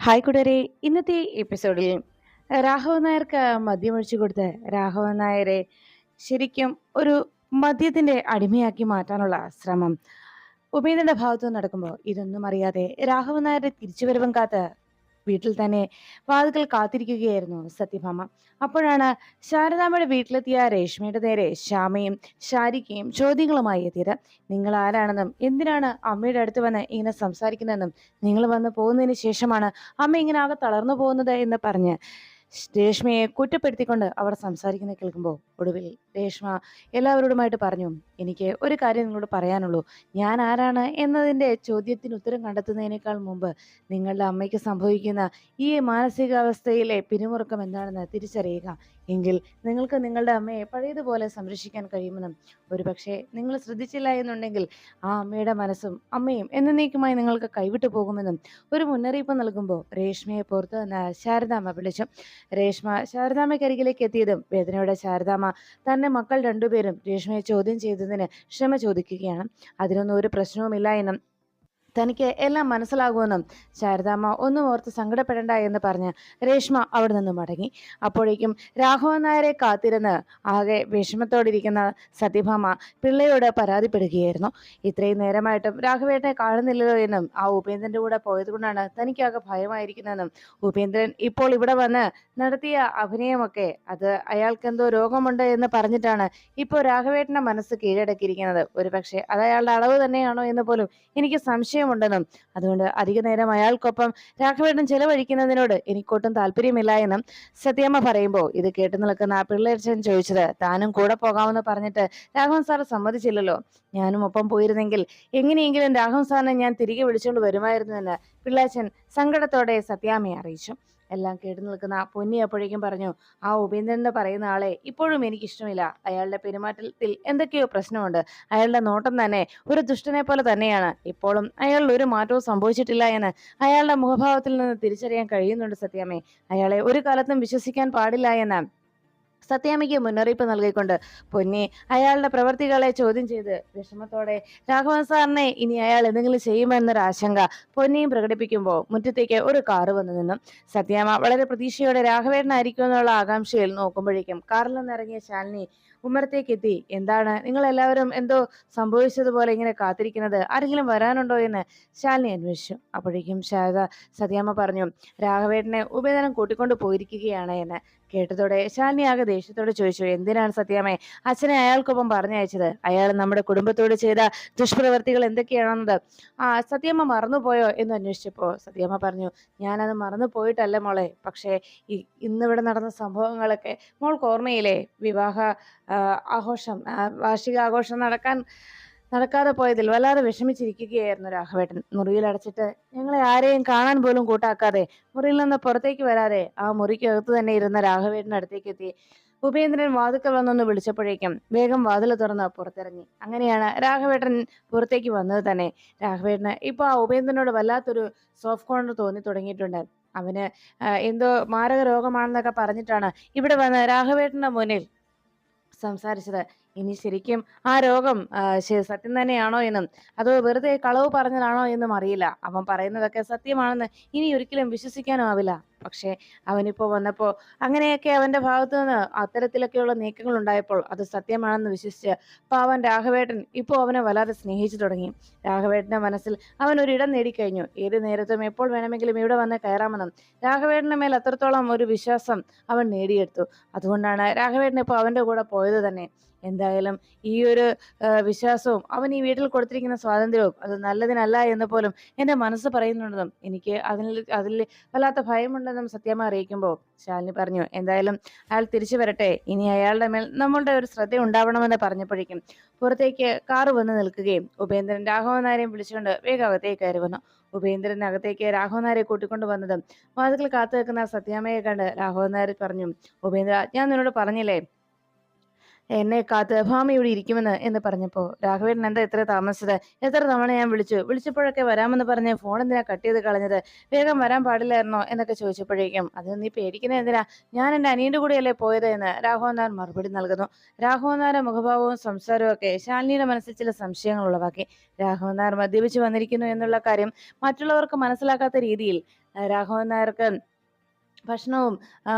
Hi കൂട്ടരെ, ഇന്നത്തെ എപ്പിസോഡിൽ രാഘവൻ നായർക്ക് മദ്യമൊഴിച്ചു കൊടുത്ത് രാഘവൻ നായരെ ശരിക്കും ഒരു മദ്യത്തിന്റെ അടിമയാക്കി മാറ്റാനുള്ള ശ്രമം ഉപേന്ദ്രന്റെ ഭാഗത്തു നിന്ന് നടക്കുമ്പോൾ ഇതൊന്നും അറിയാതെ രാഘവൻ നായരുടെ തിരിച്ചുവരവും കാത്ത് വീട്ടിൽ തന്നെ വാതുക്കൽ കാത്തിരിക്കുകയായിരുന്നു സത്യഭാമ. അപ്പോഴാണ് ശാരദാമ്മയുടെ വീട്ടിലെത്തിയ രേഷ്മയുടെ നേരെ ശ്യാമയും ശാരികയും ചോദ്യങ്ങളുമായി എത്തിയത്. നിങ്ങൾ ആരാണെന്നും എന്തിനാണ് അമ്മയുടെ അടുത്ത് വന്ന് ഇങ്ങനെ സംസാരിക്കുന്നതെന്നും നിങ്ങൾ വന്ന് പോകുന്നതിന് ശേഷമാണ് അമ്മ ഇങ്ങനെ ആകെ തളർന്നു പോകുന്നത് എന്ന് പറഞ്ഞ് രേഷ്മയെ കുറ്റപ്പെടുത്തിക്കൊണ്ട് അവർ സംസാരിക്കുന്നത് കേൾക്കുമ്പോൾ ഒടുവിൽ രേഷ്മ എല്ലാവരോടുമായിട്ട് പറഞ്ഞു, എനിക്ക് ഒരു കാര്യം നിങ്ങളോട് പറയാനുള്ളൂ. ഞാൻ ആരാണ് എന്നതിൻ്റെ ചോദ്യത്തിന് ഉത്തരം കണ്ടെത്തുന്നതിനേക്കാൾ മുമ്പ് നിങ്ങളുടെ അമ്മയ്ക്ക് സംഭവിക്കുന്ന ഈ മാനസികാവസ്ഥയിലെ പിരിമുറുക്കം എന്താണെന്ന് തിരിച്ചറിയുക. എങ്കിൽ നിങ്ങൾക്ക് നിങ്ങളുടെ അമ്മയെ പഴയതുപോലെ സംരക്ഷിക്കാൻ കഴിയുമെന്നും ഒരുപക്ഷെ നിങ്ങൾ ശ്രദ്ധിച്ചില്ല എന്നുണ്ടെങ്കിൽ ആ അമ്മയുടെ മനസ്സും അമ്മയും എന്നേക്കുമായി നിങ്ങൾക്ക് കൈവിട്ടു പോകുമെന്നും ഒരു മുന്നറിയിപ്പ് നൽകുമ്പോൾ രേഷ്മയെ പുറത്തു നിന്ന് ശാരദാമ്മ വിളിച്ചു. രേഷ്മ ശാരദാമ്മയ്ക്കരികിലേക്ക് എത്തിയതും വേദനയോടെ ശാരദാമ്മ തന്റെ മക്കൾ രണ്ടുപേരും രേഷ്മയെ ചോദ്യം ചെയ്തതിന് ക്ഷമ ചോദിക്കുകയാണ്. അതിനൊന്നും ഒരു പ്രശ്നവുമില്ല എന്നും തനിക്ക് എല്ലാം മനസ്സിലാകുമെന്നും ശാരദാമ്മ ഒന്നും ഓർത്ത് സങ്കടപ്പെടേണ്ട എന്ന് പറഞ്ഞ് രേഷ്മ അവിടെ നിന്നും മടങ്ങി. അപ്പോഴേക്കും രാഘവൻ നായരെ കാത്തിരുന്ന് ആകെ വിഷമത്തോടിരിക്കുന്ന സത്യഭാമ പിള്ളയോട് പരാതിപ്പെടുകയായിരുന്നു. ഇത്രയും നേരമായിട്ടും രാഘവേട്ടനെ കാണുന്നില്ലല്ലോ എന്നും ആ ഉപേന്ദ്രന്റെ കൂടെ പോയത് കൊണ്ടാണ് തനിക്കാകെ ഭയമായിരിക്കുന്നതെന്നും ഉപേന്ദ്രൻ ഇപ്പോൾ ഇവിടെ വന്ന് നടത്തിയ അഭിനയമൊക്കെ അത് അയാൾക്ക് എന്തോ രോഗമുണ്ട് എന്ന് പറഞ്ഞിട്ടാണ് ഇപ്പോൾ രാഘവേട്ടന്റെ മനസ്സ് കീഴടക്കിയിരിക്കുന്നത്. ഒരുപക്ഷെ അത് അയാളുടെ അളവ് തന്നെയാണോ എന്ന് പോലും എനിക്ക് സംശയമുണ്ടെന്നും അതുകൊണ്ട് അധിക നേരം അയാൾക്കൊപ്പം രാഘവേട്ടൻ ചെലവഴിക്കുന്നതിനോട് എനിക്കൊട്ടും താല്പര്യമില്ല എന്നും സത്യമ്മ പറയുമ്പോൾ ഇത് കേട്ടു നിൽക്കുന്ന പിള്ളേർച്ചൻ ചോദിച്ചത്, താനും കൂടെ പോകാമെന്ന് പറഞ്ഞിട്ട് രാഘവൻ സാർ സമ്മതിച്ചില്ലല്ലോ. ഞാനും ഒപ്പം പോയിരുന്നെങ്കിൽ എങ്ങനെയെങ്കിലും രാഘവൻ സാറിനെ ഞാൻ തിരികെ വിളിച്ചുകൊണ്ട് വരുമായിരുന്നു എന്ന് പിള്ളേച്ചൻ സങ്കടത്തോടെ സത്യാമ്മയെ അറിയിച്ചു. എല്ലാം കേട്ടു നിൽക്കുന്ന പൊന്നി അപ്പോഴേക്കും പറഞ്ഞു, ആ ഉപേന്ദ്രൻ എന്ന് പറയുന്ന ആളെ ഇപ്പോഴും എനിക്കിഷ്ടമില്ല. അയാളുടെ പെരുമാറ്റത്തിൽ എന്തൊക്കെയോ പ്രശ്നമുണ്ട്. അയാളുടെ നോട്ടം തന്നെ ഒരു ദുഷ്ടനെ പോലെ തന്നെയാണ്. ഇപ്പോഴും അയാളിൽ ഒരു മാറ്റവും സംഭവിച്ചിട്ടില്ല എന്ന് അയാളുടെ മുഖഭാവത്തിൽ നിന്ന് തിരിച്ചറിയാൻ കഴിയുന്നുണ്ട് സത്യാമ്മേ. അയാളെ ഒരു കാലത്തും വിശ്വസിക്കാൻ പാടില്ല എന്ന് സത്യാമ്മയ്ക്ക് മുന്നറിയിപ്പ് നൽകിക്കൊണ്ട് പൊന്നി അയാളുടെ പ്രവർത്തികളെ ചോദ്യം ചെയ്ത് വിഷമത്തോടെ രാഘവൻ സാറിനെ ഇനി അയാൾ എന്തെങ്കിലും ചെയ്യുമെന്നൊരു ആശങ്ക പൊന്നിയും പ്രകടിപ്പിക്കുമ്പോൾ മുറ്റത്തേക്ക് ഒരു കാറ് വന്നു നിന്നു. സത്യാമ്മ വളരെ പ്രതീക്ഷയോടെ രാഘവേട്ടനായിരിക്കും എന്നുള്ള ആകാംക്ഷയിൽ നോക്കുമ്പോഴേക്കും കാറിൽ നിന്നിറങ്ങിയ ശാലിനി ഉമ്മറത്തേക്ക് എത്തി. എന്താണ് നിങ്ങൾ എല്ലാവരും എന്തോ സംഭവിച്ചതുപോലെ ഇങ്ങനെ കാത്തിരിക്കുന്നത്? ആരെങ്കിലും വരാനുണ്ടോ എന്ന് ശാലിനി അന്വേഷിച്ചു. അപ്പോഴേക്കും സത്യാമ്മ പറഞ്ഞു, രാഘവേട്ടനെ ഉപേന്ദ്രൻ കൂട്ടിക്കൊണ്ട് പോയിരിക്കുകയാണ് എന്ന്. കേട്ടതോടെ ശാലിനി ആകെ ദേഷ്യത്തോടെ ചോദിച്ചു, എന്തിനാണ് സത്യാമ്മേ അച്ഛനെ അയാൾക്കൊപ്പം പറഞ്ഞയച്ചത്? അയാൾ നമ്മുടെ കുടുംബത്തോട് ചെയ്ത ദുഷ്പ്രവർത്തികൾ എന്തൊക്കെയാണെന്നത് സത്യാമ്മ മറന്നുപോയോ എന്ന് അന്വേഷിച്ചപ്പോ സത്യാമ്മ പറഞ്ഞു, ഞാനത് മറന്നു പോയിട്ടല്ല മോളെ, പക്ഷേ ഇന്നിവിടെ നടന്ന സംഭവങ്ങളൊക്കെ മോൾക്ക് ഓർമ്മയില്ലേ? വിവാഹ ആഘോഷം, വാർഷികാഘോഷം നടക്കാതെ പോയതിൽ വല്ലാതെ വിഷമിച്ചിരിക്കുകയായിരുന്നു രാഘവേട്ടൻ. മുറിയിൽ അടച്ചിട്ട് ഞങ്ങളെ ആരെയും കാണാൻ പോലും കൂട്ടാക്കാതെ മുറിയിൽ നിന്ന് പുറത്തേക്ക് വരാതെ ആ മുറിക്കകത്ത് തന്നെ ഇരുന്ന രാഘവേട്ടൻ്റെ അടുത്തേക്ക് എത്തി ഉപേന്ദ്രൻ വാതുക്കൽ വന്നൊന്ന് വിളിച്ചപ്പോഴേക്കും വേഗം വാതിൽ തുറന്ന് പുറത്തിറങ്ങി. അങ്ങനെയാണ് രാഘവേട്ടൻ പുറത്തേക്ക് വന്നത് തന്നെ. രാഘവേട്ടന് ഇപ്പൊ ആ ഉപേന്ദ്രനോട് വല്ലാത്തൊരു സോഫ്റ്റ് കോർണർ തോന്നി തുടങ്ങിയിട്ടുണ്ട്. അവന് എന്തോ മാരക രോഗമാണെന്നൊക്കെ പറഞ്ഞിട്ടാണ് ഇവിടെ വന്ന് രാഘവേട്ടന്റെ മുന്നിൽ സംസാരിച്ചത്. ഇനി ശരിക്കും ആ രോഗം സത്യം തന്നെയാണോ എന്നും അതോ വെറുതെ കളവ് പറഞ്ഞതാണോ എന്നും അറിയില്ല. അവൻ പറയുന്നതൊക്കെ സത്യമാണെന്ന് ഇനി ഒരിക്കലും വിശ്വസിക്കാനും ആവില്ല. പക്ഷേ അവനിപ്പോ വന്നപ്പോ അങ്ങനെയൊക്കെ അവന്റെ ഭാഗത്തു നിന്ന് അത്തരത്തിലൊക്കെയുള്ള നീക്കങ്ങൾ ഉണ്ടായപ്പോൾ അത് സത്യമാണെന്ന് വിശ്വസിച്ച് പാവൻ രാഘവേട്ടൻ ഇപ്പോൾ അവനെ വല്ലാതെ സ്നേഹിച്ചു തുടങ്ങി. രാഘവേട്ടന്റെ മനസ്സിൽ അവൻ ഒരിടം നേടിക്കഴിഞ്ഞു. ഏത് നേരത്തും എപ്പോൾ വേണമെങ്കിലും ഇവിടെ വന്ന് കയറാമെന്നും രാഘവേട്ടന്റെ മേൽ അത്രത്തോളം ഒരു വിശ്വാസം അവൻ നേടിയെടുത്തു. അതുകൊണ്ടാണ് രാഘവേട്ടൻ ഇപ്പോൾ അവന്റെ കൂടെ പോയത് തന്നെ. എന്തായാലും ഈ ഒരു വിശ്വാസവും അവൻ ഈ വീട്ടിൽ കൊടുത്തിരിക്കുന്ന സ്വാതന്ത്ര്യവും അത് നല്ലതിനല്ല എന്ന് പോലും എൻ്റെ മനസ്സ് പറയുന്നുണ്ടെന്നും എനിക്ക് അതിൽ വല്ലാത്ത ഭയമുണ്ടെന്നും സത്യമ്മ അറിയിക്കുമ്പോൾ ശാലിനി പറഞ്ഞു, എന്തായാലും അയാൾ തിരിച്ചു വരട്ടെ, ഇനി അയാളുടെ മേൽ നമ്മളുടെ ഒരു ശ്രദ്ധ ഉണ്ടാവണമെന്ന് പറഞ്ഞപ്പോഴേക്കും പുറത്തേക്ക് കാറ് വന്ന് നിൽക്കുകയും ഉപേന്ദ്രൻ രാഘവൻ നായരെയും വിളിച്ചുകൊണ്ട് വേഗം അകത്തേക്ക് കയറി വന്നു. ഉപേന്ദ്രൻ അകത്തേക്ക് രാഘവൻ നായരെ കൂട്ടിക്കൊണ്ട് വന്നതും വാതിൽ കാത്തു നിൽക്കുന്ന സത്യാമ്മയെ കണ്ട് രാഘവൻ നായർ പറഞ്ഞു, ഉപേന്ദ്ര, ഞാൻ നിന്നോട് പറഞ്ഞില്ലേ എന്നെ കാത്ത് ഭാമ ഇവിടെ ഇരിക്കുമെന്ന് എന്ന് പറഞ്ഞപ്പോ രാഘവേട്ടൻ എന്താ ഇത്ര താമസിച്ചത്? എത്ര തവണ ഞാൻ വിളിച്ചപ്പോഴൊക്കെ വരാമെന്ന് പറഞ്ഞ് ഫോൺ എന്തിനാ കട്ട് ചെയ്ത് കളഞ്ഞത്? വേഗം വരാൻ പാടില്ലായിരുന്നോ എന്നൊക്കെ ചോദിച്ചപ്പോഴേക്കും അത് നീ പേടിക്കുന്നത് എന്തിനാ? ഞാൻ എന്റെ അനിയന്റെ കൂടെയല്ലേ പോയത് എന്ന് രാഘവൻ നായർ മറുപടി നൽകുന്നു. രാഘവൻ നായരുടെ മുഖഭാവവും സംസാരവും ഒക്കെ ശാലിനിയുടെ മനസ്സിൽ ചില സംശയങ്ങൾ ഉളവാക്കി. രാഘവൻ നായർ മദ്യപിച്ച് വന്നിരിക്കുന്നു എന്നുള്ള കാര്യം മറ്റുള്ളവർക്ക് മനസ്സിലാക്കാത്ത രീതിയിൽ രാഘവൻ നായർക്ക് ഭക്ഷണവും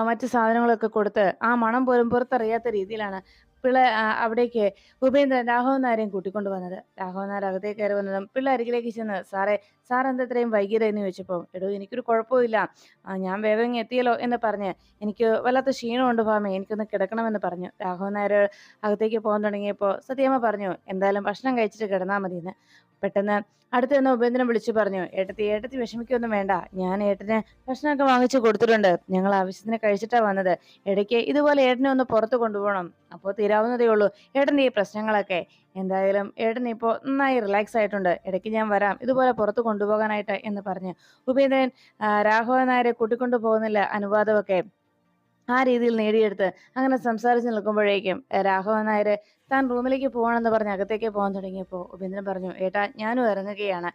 മറ്റു സാധനങ്ങളൊക്കെ കൊടുത്ത് ആ മണം പോലും പുറത്തറിയാത്ത രീതിയിലാണ് അവിടേക്ക് ഉപേന്ദ്രൻ രാഘവൻ നായരെയും കൂട്ടിക്കൊണ്ട് വന്നത്. രാഘവൻ നായർ അകത്തേക്ക് കയറി വന്നതും പിള്ള അരികിലേക്ക് ചെന്ന് സാർ എന്താ ഇത്രയും വൈകിയത് എന്ന് ചോദിച്ചപ്പോൾ, എടോ എനിക്കൊരു കുഴപ്പമില്ല, ഞാൻ വേഗം ഇങ്ങ് എത്തിയല്ലോ എന്ന് പറഞ്ഞ് എനിക്ക് വല്ലാത്ത ക്ഷീണമുണ്ട് ഭാമേ, എനിക്കൊന്ന് കിടക്കണമെന്ന് പറഞ്ഞു. രാഘവൻ നായർ അകത്തേക്ക് പോകാൻ തുടങ്ങിയപ്പോൾ സത്യമ്മ പറഞ്ഞു, എന്തായാലും ഭക്ഷണം കഴിച്ചിട്ട് കിടന്നാൽ മതിയെന്ന്. പെട്ടെന്ന് അടുത്ത് നിന്ന് ഉപേന്ദ്രൻ വിളിച്ചു പറഞ്ഞു, ഏട്ടത്തി വിഷമിക്കൊന്നും വേണ്ട, ഞാൻ ഏട്ടന് ഭക്ഷണമൊക്കെ വാങ്ങിച്ചു കൊടുത്തിട്ടുണ്ട്, ഞങ്ങൾ ആവശ്യത്തിന് കഴിച്ചിട്ടാ വന്നത്. ഇടയ്ക്ക് ഇതുപോലെ ഏട്ടനെ ഒന്ന് പുറത്ത് കൊണ്ടുപോകണം, അപ്പോൾ തീരാവുന്നതേ ഉള്ളൂ ഏട്ടൻ്റെ ഈ പ്രശ്നങ്ങളൊക്കെ. എന്തായാലും ഏട്ടൻ ഇപ്പോൾ നന്നായി റിലാക്സ് ആയിട്ടുണ്ട്, ഇടയ്ക്ക് ഞാൻ വരാം ഇതുപോലെ പുറത്ത് കൊണ്ടുപോകാനായിട്ട് എന്ന് പറഞ്ഞ് ഉപേന്ദ്രൻ രാഘവൻ നായരെ കൂട്ടിക്കൊണ്ടു പോകുന്നില്ല അനുവാദമൊക്കെ ആ രീതിയിൽ നേടിയെടുത്ത് അങ്ങനെ സംസാരിച്ച് നിൽക്കുമ്പോഴേക്കും രാഘവൻ നായർ താൻ റൂമിലേക്ക് പോകണമെന്ന് പറഞ്ഞ് അകത്തേക്ക് പോകാൻ തുടങ്ങിയപ്പോൾ ഉപേന്ദ്രൻ പറഞ്ഞു, ഏട്ടാ ഞാനും ഇറങ്ങുകയാണ്.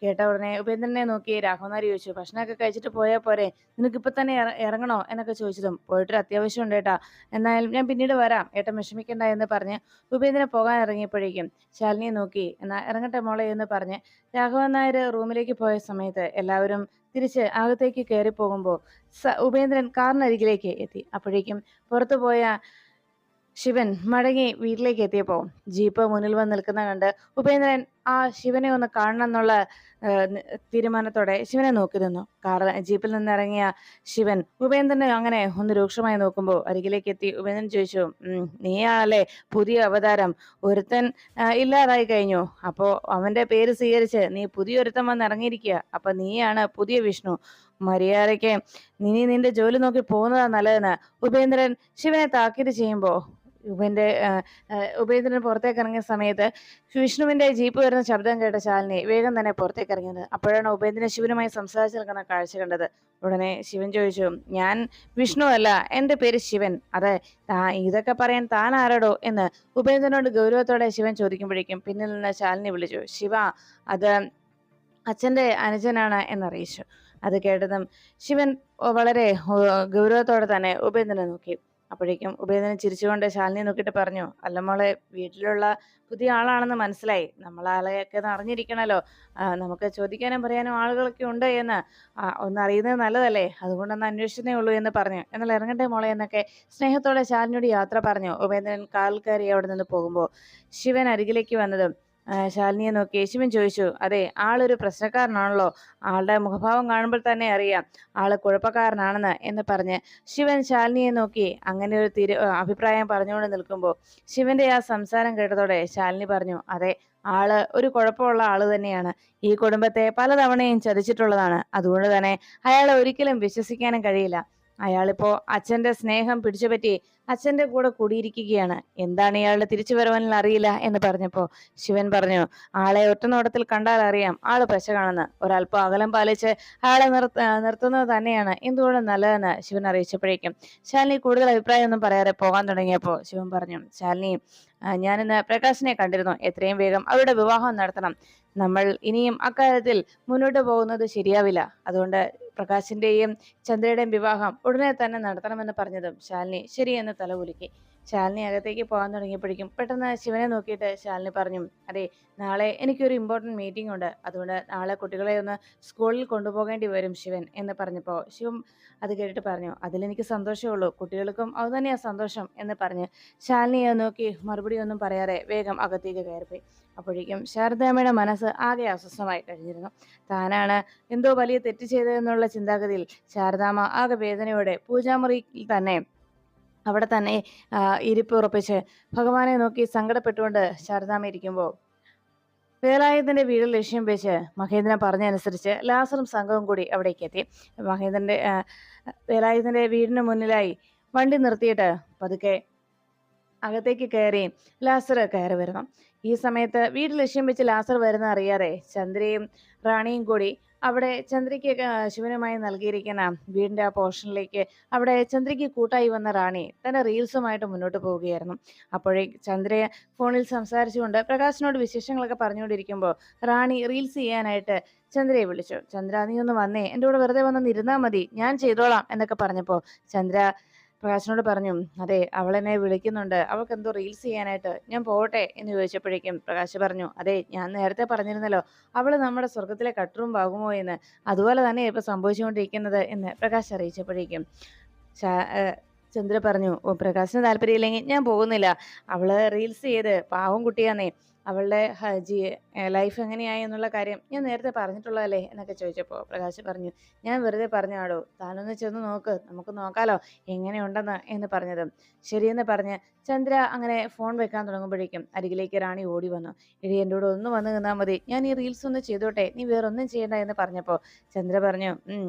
കേട്ട ഉടനെ ഉപേന്ദ്രനെ നോക്കി രാഘവൻ നായർ ചോദിച്ചു, ഭക്ഷണമൊക്കെ കഴിച്ചിട്ട് പോയാൽ പോരെ, നിനക്കിപ്പോൾ തന്നെ ഇറങ്ങണോ എന്നൊക്കെ ചോദിച്ചതും, പോയിട്ടൊരു അത്യാവശ്യം ഉണ്ട് ഏട്ടാ, എന്നാലും ഞാൻ പിന്നീട് വരാം, ഏട്ടൻ വിഷമിക്കണ്ട എന്ന് പറഞ്ഞ് ഉപേന്ദ്രൻ പോകാൻ ഇറങ്ങിയപ്പോഴേക്കും ശാലിനിയെ നോക്കി, എന്നാ ഇറങ്ങട്ടെ മോളെ എന്ന് പറഞ്ഞ് രാഘവൻ നായർ റൂമിലേക്ക് പോയ സമയത്ത് എല്ലാവരും തിരിച്ച് അകത്തേക്ക് കയറി പോകുമ്പോൾ ഉപേന്ദ്രൻ കാറിനരികിലേക്ക് എത്തി. അപ്പോഴേക്കും പുറത്തുപോയ ശിവൻ മടങ്ങി വീട്ടിലേക്ക് എത്തിയപ്പോൾ ജീപ്പ് മുന്നിൽ വന്ന് നിൽക്കുന്ന കണ്ട് ഉപേന്ദ്രൻ ആ ശിവനെ ഒന്ന് കാണണം എന്നുള്ള തീരുമാനത്തോടെ ശിവനെ നോക്കി നിന്നു. ജീപ്പിൽ നിന്നിറങ്ങിയ ശിവൻ ഉപേന്ദ്രനെ അങ്ങനെ ഒന്ന് രൂക്ഷമായി നോക്കുമ്പോൾ അരികിലേക്ക് എത്തി ഉപേന്ദ്രൻ ചോദിച്ചു, നീയാണല്ലേ പുതിയ അവതാരം, ഒരുത്തൻ ഇല്ലാതായി കഴിഞ്ഞു, അപ്പോ അവന്റെ പേര് സ്വീകരിച്ച് നീ പുതിയൊരുത്തൻ വന്ന് ഇറങ്ങിയിരിക്കുക, അപ്പൊ നീയാണ് പുതിയ വിഷ്ണു, മര്യാദയ്ക്ക് നീ നിന്റെ ജോലി നോക്കി പോകുന്നതാ നല്ലതെന്ന് ഉപേന്ദ്രൻ ശിവനെ താക്കീത് ചെയ്യുമ്പോൾ ഉപേന്ദ്രൻ പുറത്തേക്ക് ഇറങ്ങിയ സമയത്ത് വിഷ്ണുവിന്റെ ജീപ്പ് വരുന്ന ശബ്ദം കേട്ട ശാലിനി വേഗം തന്നെ പുറത്തേക്ക് ഇറങ്ങിയത്. അപ്പോഴാണ് ഉപേന്ദ്രൻ ശിവനുമായി സംസാരിച്ച് നിൽക്കുന്ന കാഴ്ച കണ്ടത്. ഉടനെ ശിവൻ ചോദിച്ചു, ഞാൻ വിഷ്ണു അല്ല, എന്റെ പേര് ശിവൻ, അതെ ഇതൊക്കെ പറയാൻ താൻ ആരോടോ എന്ന് ഉപേന്ദ്രനോട് ഗൗരവത്തോടെ ശിവൻ ചോദിക്കുമ്പോഴേക്കും പിന്നിൽ നിന്ന് ശാലിനി വിളിച്ചു, ശിവ അത് അച്ഛന്റെ അനുജനാണ് എന്നറിയിച്ചു. അത് കേട്ടതും ശിവൻ വളരെ ഗൗരവത്തോടെ തന്നെ ഉപേന്ദ്രനെ നോക്കി. അപ്പോഴേക്കും ഉപേന്ദ്രൻ ചിരിച്ചുകൊണ്ട് ശാലിനിയെ നോക്കിയിട്ട് പറഞ്ഞു, അല്ല മോളെ, വീട്ടിലുള്ള പുതിയ ആളാണെന്ന് മനസ്സിലായി, നമ്മളാളെയൊക്കെ അറിഞ്ഞിരിക്കണല്ലോ, നമുക്ക് ചോദിക്കാനും പറയാനും ആളുകളൊക്കെ ഉണ്ട് എന്ന് ഒന്ന് അറിയുന്നത് നല്ലതല്ലേ, അതുകൊണ്ടൊന്ന് അന്വേഷിച്ചതേ ഉള്ളൂ എന്ന് പറഞ്ഞു. എന്നാൽ ഇറങ്ങട്ടെ മോളെ എന്നൊക്കെ സ്നേഹത്തോടെ ശാലിനിയോട് യാത്ര പറഞ്ഞു ഉപേന്ദ്രൻ കാൽ കയറി അവിടെ നിന്ന് പോകുമ്പോൾ ശിവൻ അരികിലേക്ക് വന്നതും ശാലിനിയെ നോക്കി ശിവൻ ചോദിച്ചു, അതെ ആളൊരു പ്രശ്നക്കാരനാണല്ലോ, ആളുടെ മുഖഭാവം കാണുമ്പോൾ തന്നെ അറിയാം ആള് കുഴപ്പക്കാരനാണെന്ന് എന്ന് പറഞ്ഞ് ശിവൻ ശാലിനിയെ നോക്കി അങ്ങനെ ഒരു അഭിപ്രായം പറഞ്ഞുകൊണ്ട് നിൽക്കുമ്പോൾ ശിവന്റെ ആ സംസാരം കേട്ടതോടെ ശാലിനി പറഞ്ഞു, അതെ ആള് ഒരു കുഴപ്പമുള്ള ആള് തന്നെയാണ്, ഈ കുടുംബത്തെ പലതവണയും ചതിച്ചിട്ടുള്ളതാണ്, അതുകൊണ്ട് തന്നെ അയാളെ ഒരിക്കലും വിശ്വസിക്കാനും കഴിയില്ല. അയാളിപ്പോ അച്ഛന്റെ സ്നേഹം പിടിച്ചുപറ്റി അച്ഛന്റെ കൂടെ കൂടിയിരിക്കുകയാണ്, എന്താണ് ഇയാളുടെ തിരിച്ചുവരവെന്ന് അറിയില്ല എന്ന് പറഞ്ഞപ്പോ ശിവൻ പറഞ്ഞു, ആളെ ഒറ്റനോട്ടത്തിൽ കണ്ടാൽ അറിയാം ആള് പശകാണെന്ന്, ഒരല്പം അകലം പാലിച്ച് ആളെ നിർത്തുന്നത് തന്നെയാണ് എന്തുകൊണ്ടും നല്ലതെന്ന് ശിവൻ അറിയിച്ചപ്പോഴേക്കും ശാലിനി കൂടുതൽ അഭിപ്രായമൊന്നും പറയാതെ പോകാൻ തുടങ്ങിയപ്പോൾ ശിവൻ പറഞ്ഞു, ശാലിനി ഞാനിന്ന് പ്രകാശിനെ കണ്ടിരുന്നു, എത്രയും വേഗം അവരുടെ വിവാഹം നടത്തണം, നമ്മൾ ഇനിയും അക്കാര്യത്തിൽ മുന്നോട്ട് പോകുന്നത് ശരിയാവില്ല, അതുകൊണ്ട് പ്രകാശിന്റെയും ചന്ദ്രയുടെയും വിവാഹം ഉടനെ തന്നെ നടത്തണമെന്ന് പറഞ്ഞതും ശാലിനി ശരിയെന്ന് തലകുലുക്കി. ശാലിനി അകത്തേക്ക് പോകാൻ തുടങ്ങിയപ്പോഴേക്കും പെട്ടെന്ന് ശിവനെ നോക്കിയിട്ട് ശാലിനി പറഞ്ഞു, അതെ നാളെ എനിക്കൊരു ഇമ്പോർട്ടൻറ്റ് മീറ്റിംഗ് ഉണ്ട്, അതുകൊണ്ട് നാളെ കുട്ടികളെ ഒന്ന് സ്കൂളിൽ കൊണ്ടുപോകേണ്ടി വരും ശിവൻ എന്ന് പറഞ്ഞപ്പോൾ ശിവൻ അത് കേട്ടിട്ട് പറഞ്ഞു, അതിലെനിക്ക് സന്തോഷമുള്ളൂ, കുട്ടികൾക്കും അത് തന്നെയാ സന്തോഷം എന്ന് പറഞ്ഞ് ശാലിനിയെ നോക്കി മറുപടി ഒന്നും പറയാതെ വേഗം അകത്തേക്ക് കയറിപ്പോയി. അപ്പോഴേക്കും ശാരദാമ്മയുടെ മനസ്സ് ആകെ അസ്വസ്ഥമായി കഴിഞ്ഞിരുന്നു. താനാണ് എന്തോ വലിയ തെറ്റ് ചെയ്തതെന്നുള്ള ചിന്താഗതിയിൽ ശാരദാമ്മ ആകെ വേദനയോടെ പൂജാമുറിയിൽ തന്നെ അവിടെ തന്നെ ഇരിപ്പ് ഉറപ്പിച്ച് ഭഗവാനെ നോക്കി സങ്കടപ്പെട്ടുകൊണ്ട് ശാരദാമ്മ ഇരിക്കുമ്പോൾ വേലായുധന്റെ വീട് ലക്ഷ്യം വെച്ച് മഹേന്ദ്രൻ പറഞ്ഞനുസരിച്ച് ലാസറും സംഘവും കൂടി അവിടേക്ക് എത്തി. വേലായുധന്റെ വീടിന് മുന്നിലായി വണ്ടി നിർത്തിയിട്ട് പതുക്കെ അകത്തേക്ക് കയറി ലാസർ കയറി വരണം. ഈ സമയത്ത് വീട് ലക്ഷ്യം വെച്ച് ലാസർ വരുന്ന അറിയാതെ ചന്ദ്രയും റാണിയും കൂടി അവിടെ ചന്ദ്രയ്ക്ക് ശിവനുമായി നൽകിയിരിക്കുന്ന വീടിന്റെ ആ പോർഷനിലേക്ക് അവിടെ ചന്ദ്രയ്ക്ക് കൂട്ടായി വന്ന റാണി തന്റെ റീൽസുമായിട്ട് മുന്നോട്ട് പോവുകയായിരുന്നു. അപ്പോഴേ ചന്ദ്രയെ ഫോണിൽ സംസാരിച്ചുകൊണ്ട് പ്രകാശിനോട് വിശേഷങ്ങളൊക്കെ പറഞ്ഞുകൊണ്ടിരിക്കുമ്പോൾ റാണി റീൽസ് ചെയ്യാനായിട്ട് ചന്ദ്രയെ വിളിച്ചു. ചന്ദ്ര, നീ ഒന്ന് വന്നേ, എൻ്റെ കൂടെ വെറുതെ വന്നൊന്ന് ഇരുന്നാ മതി, ഞാൻ ചെയ്തോളാം എന്നൊക്കെ പറഞ്ഞപ്പോൾ ചന്ദ്ര പ്രകാശിനോട് പറഞ്ഞു, അതെ, അവളെന്നെ വിളിക്കുന്നുണ്ട്, അവൾക്ക് എന്തോ റീൽസ് ചെയ്യാനായിട്ട്, ഞാൻ പോട്ടെ എന്ന് ചോദിച്ചപ്പോഴേക്കും പ്രകാശ് പറഞ്ഞു, അതെ, ഞാൻ നേരത്തെ പറഞ്ഞിരുന്നല്ലോ അവള് നമ്മുടെ സ്വർഗത്തിലെ കട്ടുറുമ്പാകുമോ എന്ന്, അതുപോലെ തന്നെ ഇപ്പൊ സംഭവിച്ചുകൊണ്ടിരിക്കുന്നത് എന്ന് പ്രകാശ് അറിയിച്ചപ്പോഴേക്കും ചന്ദ്ര പറഞ്ഞു, ഓ, പ്രകാശിന് താല്പര്യമില്ലെങ്കിൽ ഞാൻ പോകുന്നില്ല, അവള് റീൽസ് ചെയ്ത് പാവം കുട്ടിയാന്നേ, അവളുടെ ലൈഫ് എങ്ങനെയായി എന്നുള്ള കാര്യം ഞാൻ നേരത്തെ പറഞ്ഞിട്ടുള്ളതല്ലേ എന്നൊക്കെ ചോദിച്ചപ്പോൾ പ്രകാശ് പറഞ്ഞു, ഞാൻ വെറുതെ പറഞ്ഞാടോ, താനൊന്ന് ചെന്ന് നോക്ക്, നമുക്ക് നോക്കാലോ എങ്ങനെയുണ്ടെന്ന് എന്ന് പറഞ്ഞതും ശരിയെന്ന് പറഞ്ഞ് ചന്ദ്ര അങ്ങനെ ഫോൺ വെക്കാൻ തുടങ്ങുമ്പോഴേക്കും അരികിലേക്ക് റാണി ഓടി വന്നു. എടി, എൻ്റെ കൂടെ ഒന്ന് വന്ന് നിന്നാൽ മതി, ഞാൻ ഈ റീൽസ് ഒന്ന് ചെയ്തോട്ടെ, നീ വേറൊന്നും ചെയ്യണ്ട എന്ന് പറഞ്ഞപ്പോൾ ചന്ദ്ര പറഞ്ഞു,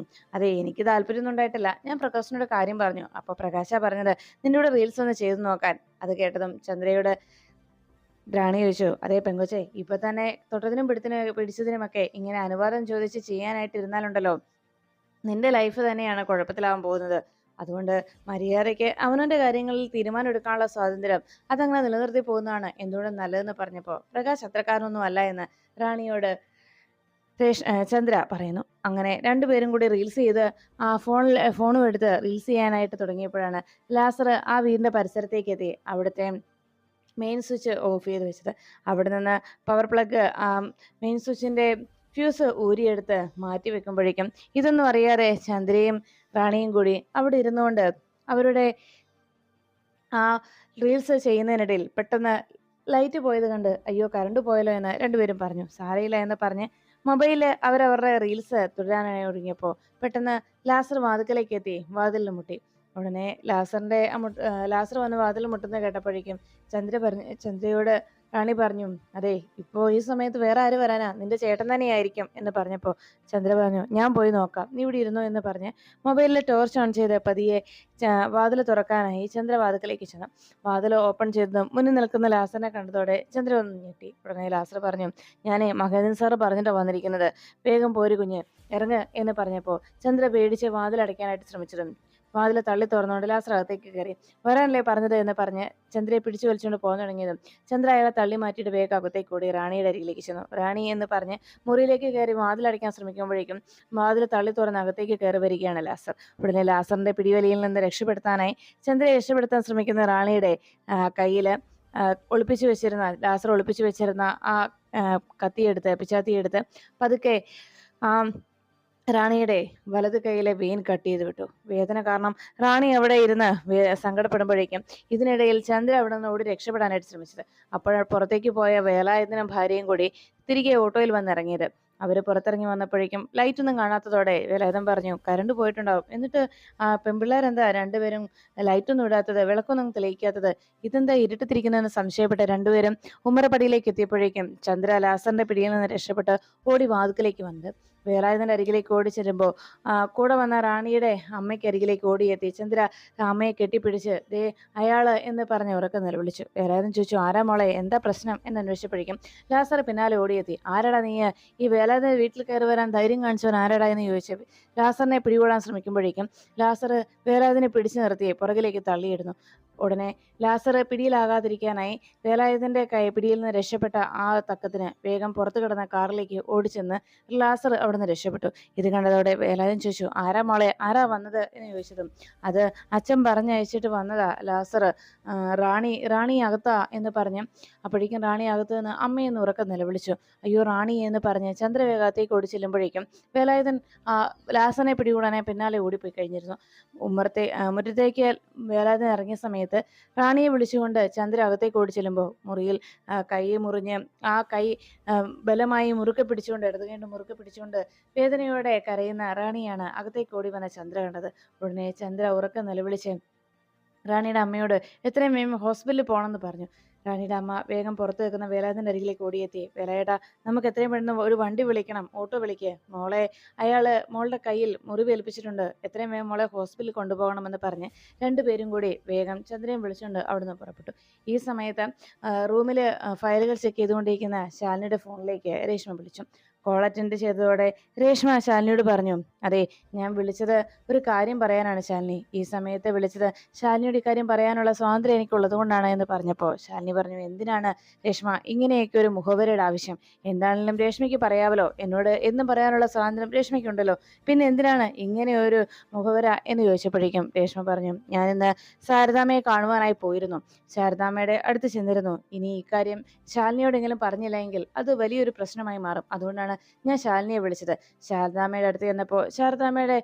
അതെ, എനിക്ക് താല്പര്യമൊന്നും ഉണ്ടായിട്ടില്ല, ഞാൻ പ്രകാശിനോട് കാര്യം പറഞ്ഞു. അപ്പോൾ പ്രകാശ പറഞ്ഞത് നിന്റെ കൂടെ റീൽസ് ഒന്ന് ചെയ്തു നോക്കാൻ. അത് കേട്ടതും ചന്ദ്രയോട് റാണി ചോദിച്ചു, അതേ പെങ്കൊച്ചെ, ഇപ്പൊ തന്നെ തൊട്ടതിനും പിടിച്ചതിനുമൊക്കെ ഇങ്ങനെ അനുവാദം ചോദിച്ച് ചെയ്യാനായിട്ട് ഇരുന്നാലുണ്ടല്ലോ, നിന്റെ ലൈഫ് തന്നെയാണ് കുഴപ്പത്തിലാവാൻ പോകുന്നത്. അതുകൊണ്ട് മര്യാദയ്ക്ക് അവനവന്റെ കാര്യങ്ങളിൽ തീരുമാനം എടുക്കാനുള്ള സ്വാതന്ത്ര്യം അതങ്ങനെ നിലനിർത്തി പോകുന്നതാണ് എന്തുകൊണ്ടും നല്ലതെന്ന് പറഞ്ഞപ്പോൾ പ്രകാശ് അത്രക്കാരനൊന്നും അല്ല എന്ന് റാണിയോട് ചന്ദ്ര പറയുന്നു. അങ്ങനെ രണ്ടുപേരും കൂടി റീൽസ് ചെയ്ത് ആ ഫോണും എടുത്ത് റീൽസ് ചെയ്യാനായിട്ട് തുടങ്ങിയപ്പോഴാണ് ലാസർ ആ വീടിന്റെ പരിസരത്തേക്ക് എത്തി അവിടുത്തെ മെയിൻ സ്വിച്ച് ഓഫ് ചെയ്ത് വെച്ചത്. അവിടെ നിന്ന് പവർ പ്ലഗ് മെയിൻ സ്വിച്ചിന്റെ ഫ്യൂസ് ഊരിയെടുത്ത് മാറ്റി വെക്കുമ്പോഴേക്കും ഇതൊന്നും അറിയാതെ ചന്ദ്രയും റാണിയും കൂടി അവിടെ ഇരുന്നുകൊണ്ട് അവരുടെ ആ റീൽസ് ചെയ്യുന്നതിനിടയിൽ പെട്ടെന്ന് ലൈറ്റ് പോയത് കണ്ട് അയ്യോ, കറണ്ട് പോയല്ലോ എന്ന് രണ്ടുപേരും പറഞ്ഞു. സാരയില്ല എന്ന് പറഞ്ഞ് മൊബൈലിൽ അവരവരുടെ റീൽസ് തുടരാനായി ഒരുങ്ങിയപ്പോൾ പെട്ടെന്ന് ലാസർ വാതിക്കലേക്ക് എത്തി വാതിലിൽ മുട്ടി. ഉടനെ ലാസർ വന്ന് വാതിൽ മുട്ടുന്ന കേട്ടപ്പോഴേക്കും ചന്ദ്രയോട് റാണി പറഞ്ഞു, അതെ, ഇപ്പോ ഈ സമയത്ത് വേറെ ആര് വരാനാ, നിന്റെ ചേട്ടൻ തന്നെയായിരിക്കും എന്ന് പറഞ്ഞപ്പോൾ ചന്ദ്ര പറഞ്ഞു, ഞാൻ പോയി നോക്കാം, നീ ഇവിടെ ഇരുന്നു എന്ന് പറഞ്ഞ് മൊബൈലിൽ ടോർച്ച് ഓൺ ചെയ്ത് പതിയെ വാതിൽ തുറക്കാനായി ചന്ദ്ര വാതിക്കലേക്ക് ചെന്നു. വാതിൽ ഓപ്പൺ ചെയ്തതും മുന്നിൽ നിൽക്കുന്ന ലാസറിനെ കണ്ടതോടെ ചന്ദ്ര ഒന്ന് ഞെട്ടി. ഉടനെ ലാസർ പറഞ്ഞു, ഞാനേ മഹേന്ദ്രൻ സാറ് പറഞ്ഞിട്ടാ വന്നിരിക്കുന്നത്, വേഗം പോര് കുഞ്ഞ്, ഇറങ്ങ് എന്ന് പറഞ്ഞപ്പോൾ ചന്ദ്ര പേടിച്ച് വാതിൽ അടയ്ക്കാനായിട്ട് ശ്രമിച്ചതും വാതിൽ തള്ളി തുറന്നുകൊണ്ട് ലാസർ അകത്തേക്ക് കയറി. വരാനല്ലേ പറഞ്ഞത് എന്ന് പറഞ്ഞ് ചന്ദ്രയെ പിടിച്ചു വലിച്ചുകൊണ്ട് പോകാൻ തുടങ്ങിയതും ചന്ദ്ര അയാളെ തള്ളി മാറ്റിയിട്ട് വേഗം അകത്തേക്ക് കൂടി റാണിയുടെ അരികിലേക്ക് ചെന്നു. റാണി എന്ന് പറഞ്ഞ് മുറിയിലേക്ക് കയറി വാതിലടയ്ക്കാൻ ശ്രമിക്കുമ്പോഴേക്കും വാതിൽ തള്ളി തുറന്ന് അകത്തേക്ക് കയറി വരികയാണ് ലാസർ. ഉടനെ ലാസറിന്റെ പിടിവലിയിൽ നിന്ന് രക്ഷപ്പെടുത്താനായി ചന്ദ്രയെ രക്ഷപ്പെടുത്താൻ ശ്രമിക്കുന്ന റാണിയുടെ കയ്യിൽ ലാസർ ഒളിപ്പിച്ചു വെച്ചിരുന്ന ആ പിച്ചാത്തിയെടുത്ത് പതുക്കെ റാണിയുടെ വലത് കൈയിലെ വെയിൻ കട്ട് ചെയ്ത് വിട്ടു. വേദന കാരണം റാണി അവിടെ ഇരുന്ന് സങ്കടപ്പെടുമ്പോഴേക്കും ഇതിനിടയിൽ ചന്ദ്ര അവിടെ നിന്ന് ഓടി രക്ഷപ്പെടാനായിട്ട് ശ്രമിച്ചത്. അപ്പോൾ പുറത്തേക്ക് പോയ വേലായുധനും ഭാര്യയും കൂടി തിരികെ ഓട്ടോയിൽ വന്നിറങ്ങിയത്. അവര് പുറത്തിറങ്ങി വന്നപ്പോഴേക്കും ലൈറ്റ് ഒന്നും കാണാത്തതോടെ വേലായുധൻ പറഞ്ഞു, കരണ്ട് പോയിട്ടുണ്ടാവും, എന്നിട്ട് പെൺപിള്ളേരെന്താ രണ്ടുപേരും ലൈറ്റൊന്നും ഇടാത്തത്, വിളക്കൊന്നും തെളിയിക്കാത്തത്, ഇതെന്താ ഇരുട്ടത്തിരിക്കുന്നതെന്ന് സംശയപ്പെട്ട് രണ്ടുപേരും ഉമ്മറപ്പടിയിലേക്ക് എത്തിയപ്പോഴേക്കും ചന്ദ്ര ലാസറിന്റെ പിടിയിൽ നിന്ന് രക്ഷപ്പെട്ട് ഓടി വാതിക്കലേക്ക് വന്നത്. വേലായുധന്റെ അരികിലേക്ക് ഓടി ചെല്ലുമ്പോൾ കൂടെ വന്ന റാണിയുടെ അമ്മയ്ക്ക് അരികിലേക്ക് ഓടിയെത്തി ചന്ദ്ര അമ്മയെ കെട്ടിപ്പിടിച്ച് ദേ അയാള് എന്ന് പറഞ്ഞ് ഉറക്കെ നിലവിളിച്ചു. വേലായുധൻ ചോദിച്ചു, ആരാ മോളെ, എന്താ പ്രശ്നം എന്ന് അന്വേഷിച്ചപ്പോഴേക്കും ലാസർ പിന്നാലെ ഓടിയെത്തി. ആരാടാ നീ, ഈ വേലായുധൻ വീട്ടിൽ കയറി വരാൻ ധൈര്യം കാണിച്ചവൻ ആരാടാ എന്ന് ചോദിച്ചു. ലാസറിനെ പിടികൂടാൻ ശ്രമിക്കുമ്പോഴേക്കും ലാസർ വേലായുധനെ പിടിച്ചു നിർത്തി പുറകിലേക്ക് തള്ളിയിടുന്നു. ഉടനെ ലാസർ പിടിയിലാകാതിരിക്കാനായി വേലായുധന്റെ പിടിയിൽ നിന്ന് രക്ഷപ്പെട്ട ആ തക്കത്തിന് വേഗം പുറത്തു കിടന്ന കാറിലേക്ക് ഓടിച്ചെന്ന് ലാസർ അവിടെ നിന്ന് രക്ഷപ്പെട്ടു. ഇത് കണ്ടതോടെ വേലായുധൻ ചോദിച്ചു, ആരാ മോളെ, ആരാ വന്നത് എന്ന് ചോദിച്ചതും അത് അച്ഛൻ പറഞ്ഞയച്ചിട്ട് വന്നതാ ലാസർ, റാണി അകത്താ എന്ന് പറഞ്ഞ് അപ്പോഴേക്കും റാണി അകത്ത് നിന്ന് അമ്മയെന്ന് ഉറക്കെ നിലവിളിച്ചു. അയ്യോ റാണി എന്ന് പറഞ്ഞ് ചന്ദ്രവേഗത്തേക്ക് ഓടി ചെല്ലുമ്പോഴേക്കും വേലായുധൻ ലാസറിനെ പിടികൂടാനായി പിന്നാലെ ഓടിപ്പോയി കഴിഞ്ഞിരുന്നു. മുറ്റത്തേക്ക് വേലായുധൻ ഇറങ്ങിയ സമയത്ത് റാണിയെ വിളിച്ചുകൊണ്ട് ചന്ദ്ര അകത്തേക്ക് ഓടി ചെല്ലുമ്പോൾ മുറിയിൽ കൈ മുറിഞ്ഞ് ആ കൈ ബലമായി മുറുക്കെ പിടിച്ചുകൊണ്ട് വേദനയോടെ കരയുന്ന റാണിയാണ് അകത്തേക്ക് ഓടി വന്ന ചന്ദ്ര കണ്ടത്. ഉടനെ ചന്ദ്ര ഉറക്കെ നിലവിളിച്ച് റാണിയുടെ അമ്മയോട് എത്രയും വേഗം ഹോസ്പിറ്റലിൽ പോകണമെന്ന് പറഞ്ഞു. റാണിയുടെ അമ്മ വേഗം പുറത്ത് വെക്കുന്ന വേലായുധന്റെ അരികിലേക്ക് ഓടിയെത്തി. വേലായേട്ടാ, നമുക്ക് എത്രയും പെട്ടെന്ന് ഒരു വണ്ടി വിളിക്കണം, ഓട്ടോ വിളിക്കുക, മോളുടെ കയ്യിൽ മുറിവ് ഏൽപ്പിച്ചിട്ടുണ്ട്, എത്രയും വേഗം മോളെ ഹോസ്പിറ്റലിൽ കൊണ്ടുപോകണമെന്ന് പറഞ്ഞ് രണ്ടുപേരും കൂടി വേഗം ചന്ദ്രയും വിളിച്ചുകൊണ്ട് അവിടുന്ന് പുറപ്പെട്ടു. ഈ സമയത്ത് റൂമിൽ ഫയലുകൾ ചെക്ക് ചെയ്തുകൊണ്ടിരിക്കുന്ന ശാലിനിയുടെ ഫോണിലേക്ക് രേഷ്മ വിളിച്ചു. കോൾ അറ്റൻഡ് ചെയ്തതോടെ രേഷ്മ ശാലിനിയോട് പറഞ്ഞു, അതെ, ഞാൻ വിളിച്ചത് ഒരു കാര്യം പറയാനാണ് ശാലിനി. ഈ സമയത്ത് വിളിച്ചത് ശാലിനിയോട് ഇക്കാര്യം പറയാനുള്ള സ്വാതന്ത്ര്യം എനിക്കുള്ളത് കൊണ്ടാണ് എന്ന് പറഞ്ഞപ്പോൾ ശാലിനി പറഞ്ഞു, എന്തിനാണ് രേഷ്മ ഇങ്ങനെയൊക്കെ ഒരു മുഖവരയുടെ ആവശ്യം? എന്താണെങ്കിലും രേഷ്മയ്ക്ക് പറയാമല്ലോ, എന്നോട് എന്നും പറയാനുള്ള സ്വാതന്ത്ര്യം രേഷ്മയ്ക്കുണ്ടല്ലോ, പിന്നെ എന്തിനാണ് ഇങ്ങനെ ഒരു മുഖവര എന്ന് ചോദിച്ചപ്പോഴേക്കും രേഷ്മ പറഞ്ഞു, ഞാനിന്ന് ശാരദാമ്മയെ കാണുവാനായി പോയിരുന്നു. ശാരദാമ്മയുടെ അടുത്ത് ചെന്നിരുന്നു. ഇനി ഇക്കാര്യം ശാലിനിയോടെങ്കിലും പറഞ്ഞില്ല എങ്കിൽ അത് വലിയൊരു പ്രശ്നമായി മാറും. അതുകൊണ്ടാണ് ഞാൻ ശാലിനിയെ വിളിച്ചത്. ശാരദാമ്മയുടെ അടുത്ത് ചെന്നപ്പോൾ ശാരദാമ്മയുടെ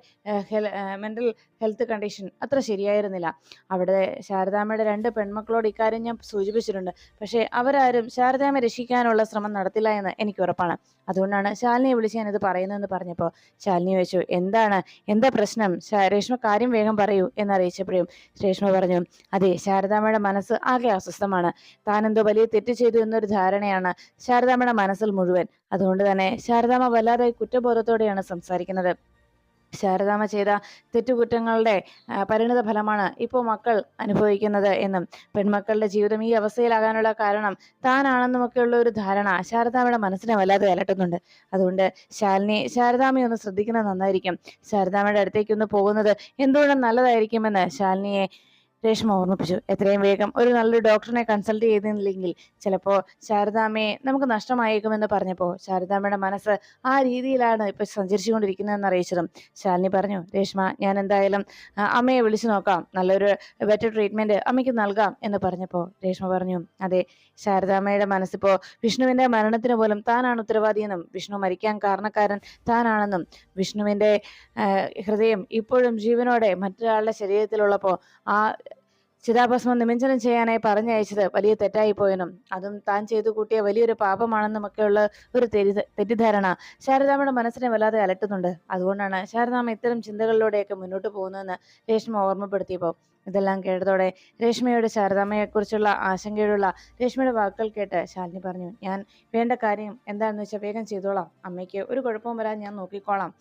മെന്റൽ ഹെൽത്ത് കണ്ടീഷൻ അത്ര ശരിയായിരുന്നില്ല. അവിടെ ശാരദാമ്മയുടെ 2 പെൺമക്കളോട് ഇക്കാര്യം ഞാൻ സൂചിപ്പിച്ചിട്ടുണ്ട്. പക്ഷേ അവരാരും ശാരദാമ്മയെ രക്ഷിക്കാനുള്ള ശ്രമം നടത്തില്ല എന്ന് എനിക്ക് ഉറപ്പാണ്. അതുകൊണ്ടാണ് ശാലിനിയെ വിളിച്ച് ഞാനിത് പറയുന്നതെന്ന് പറഞ്ഞപ്പോൾ ശാലിനി ചോദിച്ചു, എന്താ പ്രശ്നം? രേഷ്മ കാര്യം വേഗം പറയൂ എന്നറിയിച്ചപ്പോഴും രേഷ്മ പറഞ്ഞു, അതെ, ശാരദാമ്മയുടെ മനസ്സ് ആകെ അസ്വസ്ഥമാണ്. താനെന്തോ വലിയ തെറ്റ് ചെയ്തു എന്നൊരു ധാരണയാണ് ശാരദാമ്മയുടെ മനസ്സിൽ മുഴുവൻ. അതുകൊണ്ട് തന്നെ ശാരദാമ്മ വല്ലാതെ കുറ്റബോധത്തോടെയാണ് സംസാരിക്കുന്നത്. ശാരദാമ്മ ചെയ്ത തെറ്റുകുറ്റങ്ങളുടെ പരിണിത ഫലമാണ് ഇപ്പോൾ മക്കൾ അനുഭവിക്കുന്നത് എന്നും പെൺമക്കളുടെ ജീവിതം ഈ അവസ്ഥയിലാകാനുള്ള കാരണം താനാണെന്നുമൊക്കെയുള്ള ഒരു ധാരണ ശാരദാമ്മയുടെ മനസ്സിനെ വല്ലാതെ അലട്ടുന്നുണ്ട്. അതുകൊണ്ട് ശാരദാമ്മയെ ഒന്ന് ശ്രദ്ധിക്കുന്നത് നന്നായിരിക്കും. ശാരദാമ്മയുടെ അടുത്തേക്കൊന്ന് പോകുന്നത് എന്തുകൊണ്ടും നല്ലതായിരിക്കുമെന്ന് ശാലിനിയെ രേഷ്മ ഓർമ്മിപ്പിച്ചു. എത്രയും വേഗം ഒരു നല്ലൊരു ഡോക്ടറിനെ കൺസൾട്ട് ചെയ്തില്ലെങ്കിൽ ചിലപ്പോൾ ശാരദാമ്മയെ നമുക്ക് നഷ്ടമായേക്കുമെന്ന് പറഞ്ഞപ്പോൾ ശാരദാമ്മയുടെ മനസ്സ് ആ രീതിയിലാണ് ഇപ്പൊ സഞ്ചരിച്ചുകൊണ്ടിരിക്കുന്നതെന്ന് അറിയിച്ചതും ശാലിനി പറഞ്ഞു, രേഷ്മ, ഞാൻ എന്തായാലും അമ്മയെ വിളിച്ചു നോക്കാം, നല്ലൊരു ബെറ്റർ ട്രീറ്റ്മെന്റ് അമ്മയ്ക്ക് നൽകാം എന്ന് പറഞ്ഞപ്പോൾ രേഷ്മ പറഞ്ഞു, അതെ, ശാരദാമ്മയുടെ മനസ്സിപ്പോ വിഷ്ണുവിന്റെ മരണത്തിന് പോലും താനാണ് ഉത്തരവാദിയെന്നും വിഷ്ണു മരിക്കാൻ കാരണക്കാരൻ താനാണെന്നും വിഷ്ണുവിന്റെ ഹൃദയം ഇപ്പോഴും ജീവനോടെ മറ്റൊരാളുടെ ശരീരത്തിലുള്ളപ്പോൾ ആ ചിതാഭസ്മം നിമഞ്ജനം ചെയ്യാനായി പറഞ്ഞയച്ചത് വലിയ തെറ്റായി പോയെന്നും അതും താൻ ചെയ്തു കൂട്ടിയ വലിയൊരു പാപമാണെന്നും ഒക്കെയുള്ള ഒരു തെറ്റിദ്ധാരണ ശാരദാമ്മയുടെ മനസ്സിനെ വല്ലാതെ അലട്ടുന്നുണ്ട്. അതുകൊണ്ടാണ് ശാരദാമ്മ ഇത്തരം ചിന്തകളിലൂടെയൊക്കെ മുന്നോട്ട് പോകുന്നതെന്ന് രേഷ്മ ഓർമ്മപ്പെടുത്തിയപ്പോൾ ഇതെല്ലാം കേട്ടതോടെ രേഷ്മയുടെ ശാരദാമ്മയെക്കുറിച്ചുള്ള ആശങ്കയോടുള്ള രേഷ്മയുടെ വാക്കുകൾ കേട്ട് ശാലിനി പറഞ്ഞു, ഞാൻ വേണ്ട കാര്യം എന്താണെന്ന് വെച്ചാൽ വേഗം ചെയ്തോളാം. അമ്മയ്ക്ക് ഒരു കുഴപ്പവും വരാൻ ഞാൻ നോക്കിക്കോളാം.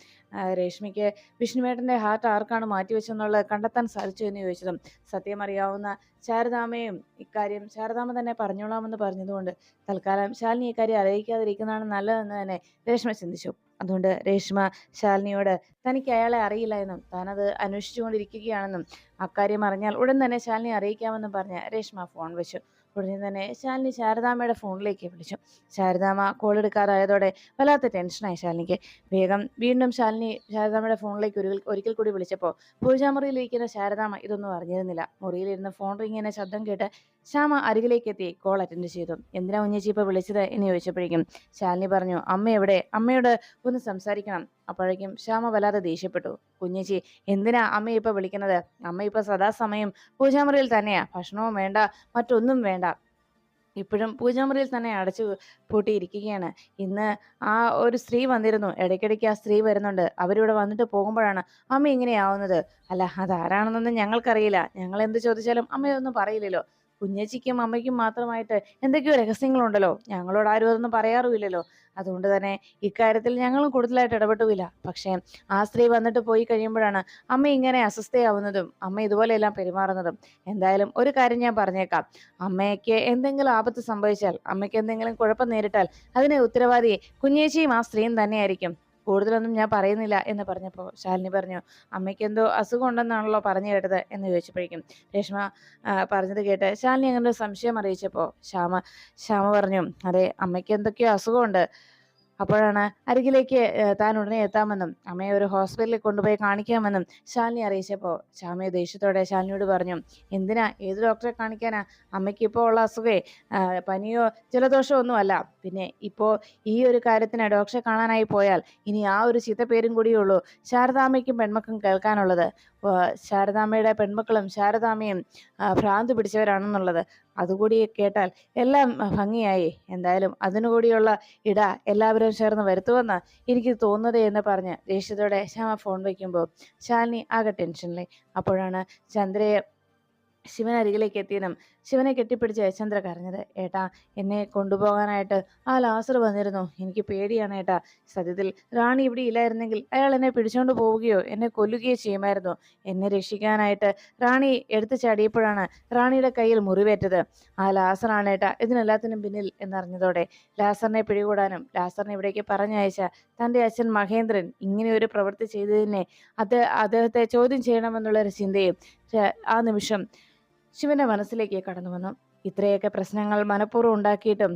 രേഷ്മയ്ക്ക് വിഷ്ണുവേട്ടന്റെ ഹാർട്ട് ആർക്കാണ് മാറ്റിവെച്ചെന്നുള്ളത് കണ്ടെത്താൻ സാധിച്ചു എന്ന് ചോദിച്ചതും സത്യം അറിയാവുന്ന ശാരദാമ്മയും ഇക്കാര്യം ശാരദാമ്മ തന്നെ പറഞ്ഞോളാമെന്ന് പറഞ്ഞതുകൊണ്ട് തൽക്കാലം ശാലിനി ഇക്കാര്യം അറിയിക്കാതിരിക്കുന്നതാണ് നല്ലതെന്ന് തന്നെ രേഷ്മ ചിന്തിച്ചു. അതുകൊണ്ട് രേഷ്മ ശാലിനിയോട് തനിക്ക് അയാളെ അറിയില്ല എന്നും താനത് അന്വേഷിച്ചുകൊണ്ടിരിക്കുകയാണെന്നും അക്കാര്യം അറിഞ്ഞാൽ ഉടൻ തന്നെ ശാലിനി അറിയിക്കാമെന്നും പറഞ്ഞ് രേഷ്മ ഫോൺ വെച്ചു. ഉടനെ തന്നെ ശാലിനി ശാരദാമ്മയുടെ ഫോണിലേക്ക് വിളിച്ചു. ശാരദാമ്മ കോൾ എടുക്കാതായതോടെ വല്ലാത്ത ടെൻഷനായി ശാലിനിക്ക്. വേഗം വീണ്ടും ശാരദാമ്മയുടെ ഫോണിലേക്ക് ഒരിക്കൽ കൂടി വിളിച്ചപ്പോൾ പൂജാമുറിയിലിരിക്കുന്ന ശാരദാമ്മ ഇതൊന്നും അറിഞ്ഞിരുന്നില്ല. മുറിയിലിരുന്ന് ഫോൺ റിങ്ങിനെ ശബ്ദം കേട്ട് ശ്യാമ അരികിലേക്ക് എത്തി കോൾ അറ്റൻഡ് ചെയ്തു. എന്തിനാ ഉഞ്ഞേച്ചി ഇപ്പൊ വിളിച്ചത് എന്ന് ചോദിച്ചപ്പോഴേക്കും ശാലിനി പറഞ്ഞു, അമ്മ എവിടെ? അമ്മയോട് ഒന്ന് സംസാരിക്കണം. അപ്പോഴേക്കും ശ്യാമ വല്ലാതെ ദേഷ്യപ്പെട്ടു. കുഞ്ഞേച്ചി, എന്തിനാ അമ്മ ഇപ്പൊ വിളിക്കുന്നത്? അമ്മ ഇപ്പൊ സദാസമയം പൂജാമുറിയിൽ തന്നെയാ. ഭക്ഷണവും വേണ്ട, മറ്റൊന്നും വേണ്ട, ഇപ്പോഴും പൂജാമുറിയിൽ തന്നെ അടച്ചു പൂട്ടിയിരിക്കുകയാണ്. ഇന്ന് ആ ഒരു സ്ത്രീ വന്നിരുന്നു. ഇടയ്ക്കിടയ്ക്ക് ആ സ്ത്രീ വരുന്നുണ്ട്. അവരിവിടെ വന്നിട്ട് പോകുമ്പോഴാണ് അമ്മ ഇങ്ങനെയാവുന്നത്. അല്ല, അതാരാണെന്നൊന്നും ഞങ്ങൾക്കറിയില്ല. ഞങ്ങൾ എന്ത് ചോദിച്ചാലും അമ്മയൊന്നും പറയില്ലല്ലോ. കുഞ്ഞേച്ചിക്കും അമ്മയ്ക്കും മാത്രമായിട്ട് എന്തൊക്കെയോ രഹസ്യങ്ങളുണ്ടല്ലോ. ഞങ്ങളോട് ആരും അതൊന്നും പറയാറുമില്ലല്ലോ. അതുകൊണ്ട് തന്നെ ഇക്കാര്യത്തിൽ ഞങ്ങളും കൂടുതലായിട്ട് ഇടപെട്ടുമില്ല. പക്ഷേ ആ സ്ത്രീ വന്നിട്ട് പോയി കഴിയുമ്പോഴാണ് അമ്മ ഇങ്ങനെ അസ്വസ്ഥയാവുന്നതും അമ്മ ഇതുപോലെയെല്ലാം പെരുമാറുന്നതും. എന്തായാലും ഒരു കാര്യം ഞാൻ പറഞ്ഞേക്കാം, അമ്മയ്ക്ക് എന്തെങ്കിലും ആപത്ത് സംഭവിച്ചാൽ, അമ്മയ്ക്ക് എന്തെങ്കിലും കുഴപ്പം നേരിട്ടാൽ അതിന് ഉത്തരവാദി കുഞ്ഞേച്ചിയും ആ സ്ത്രീയും തന്നെയായിരിക്കും. കൂടുതലൊന്നും ഞാൻ പറയുന്നില്ല എന്ന് പറഞ്ഞപ്പോൾ ശാലിനി പറഞ്ഞു, അമ്മയ്ക്ക് എന്തോ അസുഖം ഉണ്ടെന്നാണല്ലോ പറഞ്ഞു കേട്ടത് എന്ന് ചോദിച്ചപ്പോഴേക്കും രേഷ്മ പറഞ്ഞത് കേട്ട് ശാലിനി അങ്ങനെ ഒരു സംശയം അറിയിച്ചപ്പോൾ ശ്യാമ പറഞ്ഞു, അതെ, അമ്മയ്ക്ക് എന്തൊക്കെയോ അസുഖമുണ്ട്. അപ്പോഴാണ് അരികിലേക്ക് താൻ ഉടനെ എത്താമെന്നും അമ്മയെ ഒരു ഹോസ്പിറ്റലിൽ കൊണ്ടുപോയി കാണിക്കാമെന്നും ശാലിനി അറിയിച്ചപ്പോൾ ശ്യാമയെ ദേഷ്യത്തോടെ ശാലിനിയോട് പറഞ്ഞു, എന്തിനാ, ഏത് ഡോക്ടറെ കാണിക്കാനാ? അമ്മയ്ക്ക് ഇപ്പോൾ ഉള്ള അസുഖേ പനിയോ ജലദോഷമോ ഒന്നും അല്ല. പിന്നെ ഇപ്പോൾ ഈ ഒരു കാര്യത്തിന് ഡോക്ടറെ കാണാനായി പോയാൽ ഇനി ആ ഒരു ചീത്തപ്പേരും കൂടിയുള്ളൂ ശാരദാമ്മയ്ക്കും പെൺമക്കളും കേൾക്കാനുള്ളത്. ശാരദാമ്മയുടെ പെൺമക്കളും ശാരദാമ്മയും ഭ്രാന്ത് പിടിച്ചവരാണെന്നുള്ളത് അതുകൂടി കേട്ടാൽ എല്ലാം ഭംഗിയായി. എന്തായാലും അതിനുകൂടിയുള്ള ഇട എല്ലാവരും ചേർന്ന് വരുത്തുമെന്ന് എനിക്ക് തോന്നുന്നത് എന്ന് പറഞ്ഞ് ദേഷ്യത്തോടെ ശ്യാമ ഫോൺ വയ്ക്കുമ്പോൾ ശാലിനി ആകെ ടെൻഷനിലായി. അപ്പോഴാണ് ചന്ദ്രയെ ശിവൻ അരികിലേക്ക് എത്തിയതും ശിവനെ കെട്ടിപ്പിടിച്ച് ചന്ദ്ര കരഞ്ഞത്. ഏട്ടാ, എന്നെ കൊണ്ടുപോകാനായിട്ട് ആ ലാസർ വന്നിരുന്നു. എനിക്ക് പേടിയാണ് ഏട്ടാ. സത്യത്തിൽ റാണി ഇവിടെ ഇല്ലായിരുന്നെങ്കിൽ അയാൾ എന്നെ പിടിച്ചോണ്ട് പോവുകയോ എന്നെ കൊല്ലുകയോ ചെയ്യുമായിരുന്നു. എന്നെ രക്ഷിക്കാനായിട്ട് റാണി എടുത്തു ചാടിയപ്പോഴാണ് റാണിയുടെ കയ്യിൽ മുറിവേറ്റത്. ആ ലാസറാണ് ഏട്ടാ ഇതിനെല്ലാത്തിനും പിന്നിൽ എന്നറിഞ്ഞതോടെ ലാസറിനെ പിടികൂടാനും ലാസറിനെ ഇവിടേക്ക് പറഞ്ഞയച്ച തൻ്റെ അച്ഛൻ മഹേന്ദ്രൻ ഇങ്ങനെ ഒരു പ്രവൃത്തി ചെയ്തതിനെ അദ്ദേഹത്തെ ചോദ്യം ചെയ്യണമെന്നുള്ളൊരു ചിന്തയും ആ നിമിഷം ശിവന്റെ മനസ്സിലേക്ക് കടന്നു വന്നു. ഇത്രയൊക്കെ പ്രശ്നങ്ങൾ മനഃപൂർവ്വം ഉണ്ടാക്കിയിട്ടും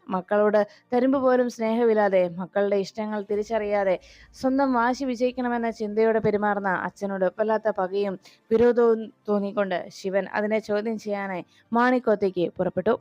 മക്കളോട് തരുമ്പ് പോലും സ്നേഹമില്ലാതെ, മക്കളുടെ ഇഷ്ടങ്ങൾ തിരിച്ചറിയാതെ, സ്വന്തം വാശി വിജയിക്കണമെന്ന ചിന്തയോടെ പെരുമാറുന്ന അച്ഛനോട് വല്ലാത്ത പകയും വിരോധവും തോന്നിക്കൊണ്ട് ശിവൻ അതിനെ ചോദ്യം ചെയ്യാനായി മാണിക്കോത്തേക്ക് പുറപ്പെട്ടു.